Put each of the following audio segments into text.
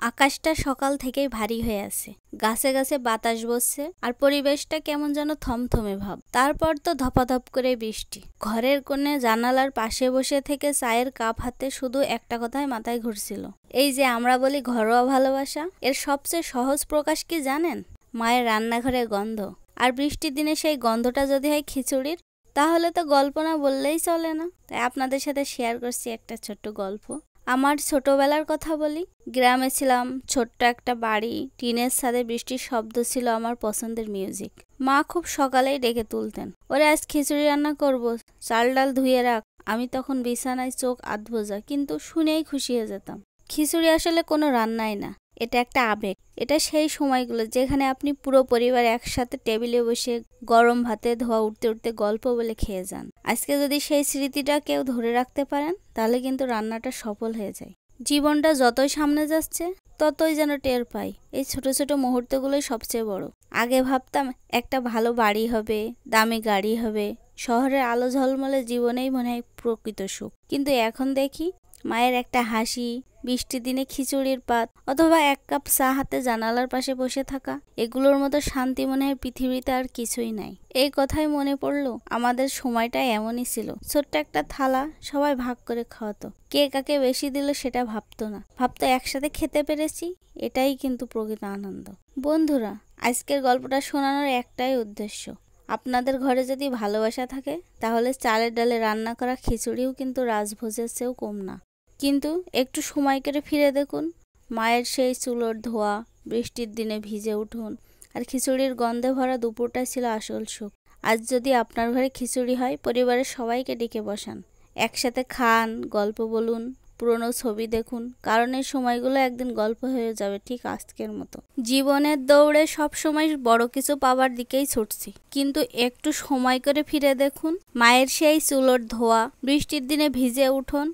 আকাশটা সকাল থেকেই ভারী হয়ে আছে। গাছে গাছে বাতাস বসছে আর পরিবেশটা কেমন যেন থমথমে ভাব। তারপর তো ধপাধপ করে বৃষ্টি। ঘরের কোণে জানালার পাশে বসে থেকে চায়ের কাপ হাতে শুধু একটা কথাই মাথায় ঘুরছিল, এই যে আমরা বলি ঘরোয়া ভালোবাসা, এর সবচেয়ে সহজ প্রকাশ কি জানেন? মায়ের রান্নাঘরের গন্ধ। আর বৃষ্টির দিনে সেই গন্ধটা যদি হয় খিচুড়ির, তাহলে তো গল্প না বললেই চলে না। তাই আপনাদের সাথে শেয়ার করছি একটা ছোট্ট গল্প। আমার ছোটবেলার কথা বলি। গ্রামে ছিলাম, ছোট্ট একটা বাড়ি, টিনের ছাদে বৃষ্টির শব্দ ছিল আমার পছন্দের মিউজিক। মা খুব সকালেই ডেকে তুলতেন, ওরে আজ খিচুড়ি রান্না করব, চাল ডাল ধুয়ে রাখ। আমি তখন বিছানায় চোখ আধ বোঝা, কিন্তু শুনেই খুশি হয়ে যেতাম। খিচুড়ি আসলে কোনো রান্নাই না, এটা একটা আবেগ। এটা সেই সময়গুলো যেখানে আপনি পুরো পরিবার একসাথে টেবিলে বসে গরম ভাতে ধোয়া উঠতে উঠতে গল্প বলে খেয়ে যান। আজকে যদি সেই স্মৃতিটা কেউ ধরে রাখতে পারেন, তাহলে কিন্তু রান্নাটা সফল হয়ে যায়। জীবনটা যতই সামনে যাচ্ছে, ততই যেন টের পাই এই ছোট ছোট মুহূর্তগুলোই সবচেয়ে বড়। আগে ভাবতাম একটা ভালো বাড়ি হবে, দামি গাড়ি হবে, শহরের আলো ঝলমলে জীবনেই মনে হয় প্রকৃত সুখ। কিন্তু এখন দেখি মায়ের একটা হাসি, বৃষ্টির দিনে খিচুড়ির পাত, অথবা এক কাপ চা হাতে জানালার পাশে বসে থাকা, এগুলোর মতো শান্তি মনে হয় পৃথিবীতে আর কিছুই নাই। এই কথাই মনে পড়লো, আমাদের সময়টা এমনই ছিল। ছোট্ট একটা থালা, সবাই ভাগ করে খাওয়াতো। কে কাকে বেশি দিল সেটা ভাবতো না, ভাবতো একসাথে খেতে পেরেছি, এটাই কিন্তু প্রকৃত আনন্দ। বন্ধুরা, আজকের গল্পটা শোনানোর একটাই উদ্দেশ্য, আপনাদের ঘরে যদি ভালোবাসা থাকে, তাহলে চালের ডালে রান্না করা খিচুড়িও কিন্তু রাজভোজের চেয়েও কম না। কিন্তু একটু সময় করে ফিরে দেখুন, মায়ের সেই চুলোর ধোয়া, বৃষ্টির দিনে ভিজে উঠুন, আর খিচুড়ির গন্ধে ভরা দুপুরটাই ছিল আসল সুখ। আজ যদি আপনার ঘরে খিচুড়ি হয়, পরিবারের সবাইকে ডেকে বসান, একসাথে খান, গল্প বলুন, পুরনো ছবি দেখুন, কারণ এই সময়গুলো একদিন গল্প হয়ে যাবে ঠিক আজকের মতো। জীবনের দৌড়ে সব সময় বড় কিছু পাওয়ার দিকেই ছুটছি, কিন্তু একটু সময় করে ফিরে দেখুন, মায়ের সেই চুলোর ধোয়া, বৃষ্টির দিনে ভিজে উঠোন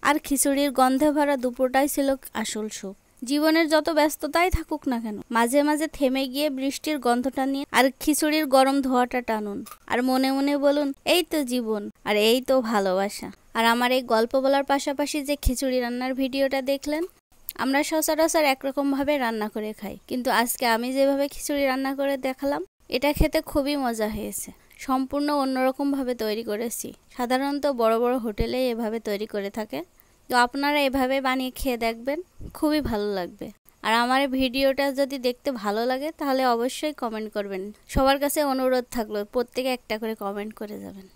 আর খিচুড়ির গন্ধে ভরা দুপুরটাই ছিল আসল সুখ। জীবনের যত ব্যস্ততাই থাকুক না কেন, মাঝে মাঝে থেমে গিয়ে বৃষ্টির গন্ধটা নিয়ে আর খিচুড়ির গরম ধোয়াটা টানুন, আর মনে মনে বলুন, এই তো জীবন, আর এই তো ভালোবাসা। আর আমার এই গল্প বলার পাশাপাশি যে খিচুড়ি রান্নার ভিডিওটা দেখলেন, আমরা সচরাচর একরকমভাবে রান্না করে খাই, কিন্তু আজকে আমি যেভাবে খিচুড়ি রান্না করে দেখালাম, এটা খেতে খুবই মজা হয়েছে। সম্পূর্ণ অন্যরকমভাবে তৈরি করেছি। সাধারণত বড় বড় হোটেলে এভাবে তৈরি করে থাকে, তো আপনারা এভাবে বানিয়ে খেয়ে দেখবেন, খুবই ভালো লাগবে। আর আমার ভিডিওটা যদি দেখতে ভালো লাগে, তাহলে অবশ্যই কমেন্ট করবেন। সবার কাছে অনুরোধ থাকলো, প্রত্যেকে একটা করে কমেন্ট করে যাবেন।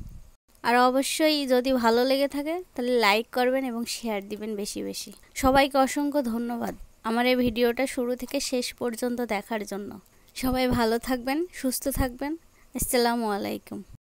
আর অবশ্যই যদি ভালো লেগে থাকে, তাহলে লাইক করবেন এবং শেয়ার দিবেন বেশি বেশি। সবাইকে অসংখ্য ধন্যবাদ আমার এই ভিডিওটা শুরু থেকে শেষ পর্যন্ত দেখার জন্য। সবাই ভালো থাকবেন, সুস্থ থাকবেন। আসসালামু আলাইকুম।